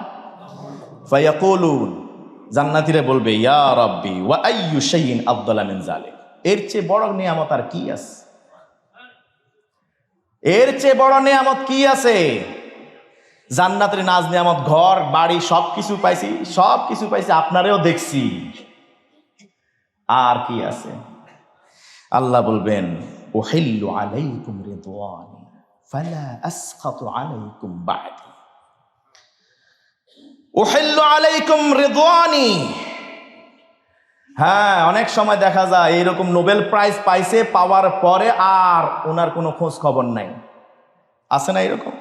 Speaker 1: ফায়াকুলুন, জান্নাতীরা বলবে ইয়া রাব্বি ওয়া আইয়ু শাইইন আফদালা মিন যালিক, এর চেয়ে বড় নিয়ামত আর কি আছে? এর চেয়ে বড় নিয়ামত কি আছে? জান্নাতের নাজ নিয়ামত, ঘর বাড়ি সবকিছু পাইছি, সবকিছু পাইছি, আপনারেও দেখছি, আর কি আছে? আল্লাহ বলবেন উহিল্লু আলাইকুম রিদওয়ানি ফালা আসখাতু আলাইকুম বা'দি, উহিল্লু আলাইকুম রিদওয়ানি। হ্যাঁ, অনেক সময় দেখা যায় এইরকম নোবেল প্রাইজ পাইছে, পাওয়ার পরে আর ওনার কোনো খোঁজ খবর নাই, আছে না এরকম?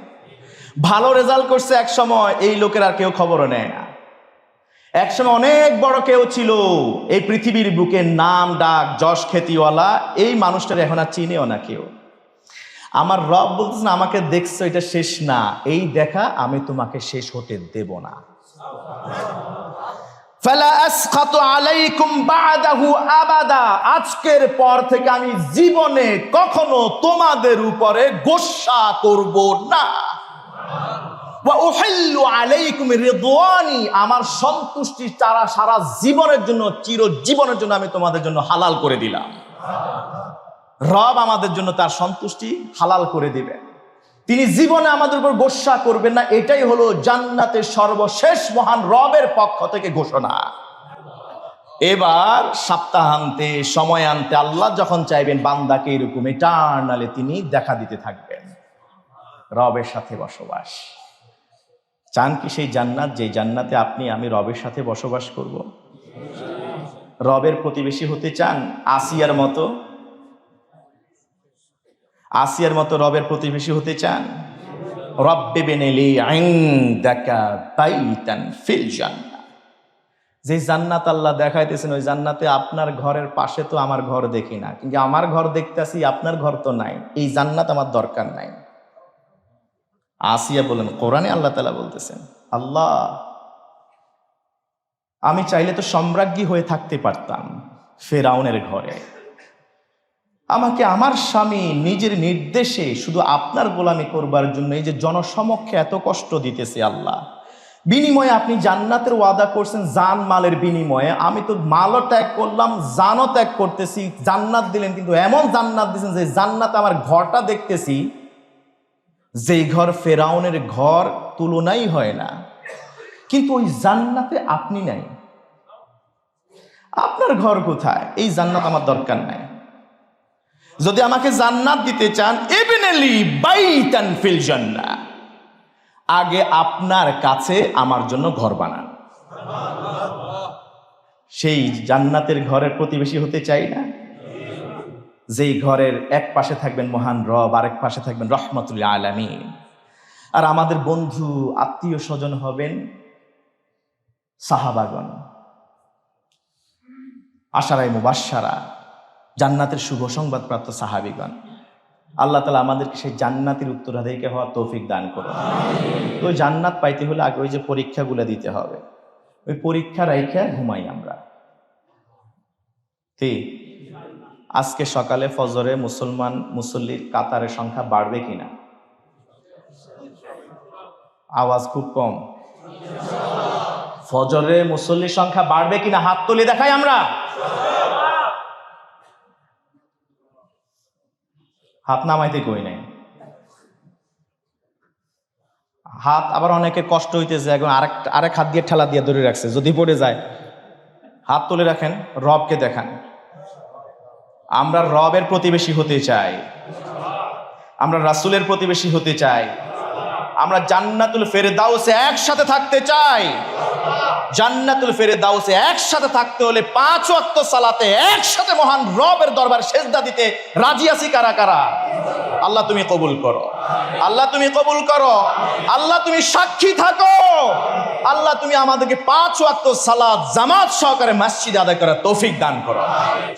Speaker 1: ভালো রেজাল্ট করছে এক সময়, এই লোকের আর কেউ খবরও নেয় না। একসময় অনেক বড় কেউ ছিল এই পৃথিবীর বুকে, নাম ডাক যশ খ্যাতিওয়ালা, এই মানুষটার এখন আর চিনেও না কেউ। আমার রব বলতেছেন আমাকে দেখছো, এটা শেষ না, এই দেখা আমি তোমাকে শেষ হতে দেব না। ফালা আসখাতু আলাইকুম বা'দাহু আবাদা, আজকের পর থেকে আমি জীবনে কখনো তোমাদের উপরে গোসা করব না। ওয়া উহিল্লু আলাইকুম রিদওয়ানি, আমার সন্তুষ্টি তারা সারা জীবনের জন্য, চিরজীবনের জন্য আমি তোমাদের জন্য হালাল করে দিলাম। রব আমাদের জন্য তার সন্তুষ্টি হালাল করে দিবেন, তিনি জীবনে আমাদের উপর গোসা করবেন না, এটাই হলো জান্নাতের সর্বশেষ মহান রবের পক্ষ থেকে ঘোষণা। এবার সপ্তাহান্তে, সময়ান্তে আল্লাহ যখন চাইবেন বান্দাকে এরকম ইটারনালি তিনি দেখা দিতে থাকবেন। রবের সাথে বসবাস চান কি? সেই জান্নাত, যে জান্নাতে আপনি আমি রবের সাথে বসবাস করব। রবের প্রতিবেশী হতে চান? আসিয়ার মতো, আসিয়ার মতো রবের প্রতিবেশী হতে চান? রব্বি বিনিলি ইনদাকা বাইতান ফিল জান্নাহ, যে জান্নাত আল্লাহ দেখাইতেছেন, ওই জান্নাতে আপনার ঘরের পাশে তো আমার ঘর দেখি না, কিন্তু আমার ঘর দেখতেছি, আপনার ঘর তো নাই, এই জান্নাত আমার দরকার নাই। আসিয়া বলেন, কোরআনে আল্লাহ তাআলা বলতেছেন, আল্লাহ আমি চাইলে তো সম্রাজ্ঞী হয়ে থাকতে পারতাম ফেরাউনের ঘরে, আমাকে আমার স্বামী নিজের নির্দেশে শুধু আপনার গোলামি করবার জন্য এই যে জনসমক্ষে এত কষ্ট দিতেছে আল্লাহ, বিনিময়ে আপনি জান্নাতের ওয়াদা করছেন জান মালের বিনিময়ে, আমি তো মালও ত্যাগ করলাম, জানও ত্যাগ করতেছি, জান্নাত দিলেন, কিন্তু এমন জান্নাত দিয়েছেন যে জান্নাতে আমার ঘরটা দেখতেছি, যেই ঘর ফেরাউনের ঘর তুলনাই হয় না, কিন্তু ওই জান্নাতে আপনি নাই, আপনার ঘর কোথায়? এই জান্নাত আমার দরকার নাই। যদি আমাকে জান্নাত দিতে চান, ইবনেলি বাইতান ফিল জান্নাহ, আগে আপনার কাছে আমার জন্য ঘর বানান। সেই জান্নাতের ঘরের প্রতিবেশী হতে চাই না, যেই ঘরের এক পাশে থাকবেন মহান রব, আরেক পাশে থাকবেন রহমতুল আলামিন, আর আমাদের বন্ধু আত্মীয় স্বজন হবেন সাহাবাগণ, আশারায়ে মুবাশশারা, জান্নাতের শুভ সংবাদ প্রাপ্ত সাহাবীগণ। আল্লাহ তাআলা আমাদেরকে সেই জান্নাতের উত্তরাধিকারী হওয়ার তৌফিক দান করুন। তো জান্নাত পাইতে হলে আগে ওই যে পরীক্ষাগুলো দিতে হবে, ওই পরীক্ষা রাইখা ঘুমাই আমরা। ঠিক আজকে সকালে ফজরে মুসল্লির কাতারের সংখ্যা বাড়বে কিনা? আওয়াজ খুব কম। ফজরে মুসল্লির সংখ্যা বাড়বে কিনা হাত তুলে দেখাই আমরা। হাত নামাইতে কই নাই, হাত আবার অনেকের কষ্ট হইতেছে, এখন আরেক হাত দিয়ে ঠেলা দিয়ে ধরে রাখছে, যদি পড়ে যায়। হাত তুলে রাখেন, রবকে দেখান। আমরা রবের প্রতিবেশী হতে চাই, আমরা রাসূলের প্রতিবেশী হতে চাই, আমরা জান্নাতুল ফেরদাউসে একসাথে থাকতে চাই। জান্নাতুল ফেরদাউসে একসাথে থাকতে হলে 5 ওয়াক্ত সালাতে একসাথে মহান রবের দরবার সেজদা দিতে রাজি আছি কারা কারা? আল্লাহ তুমি কবুল করো, আল্লাহ তুমি কবুল করো, আল্লাহ তুমি সাক্ষী থাকো, আল্লাহ তুমি আমাদেরকে 5 ওয়াক্ত সালাত জামাত সহকারে মসজিদে আদায় করার তৌফিক দান করো।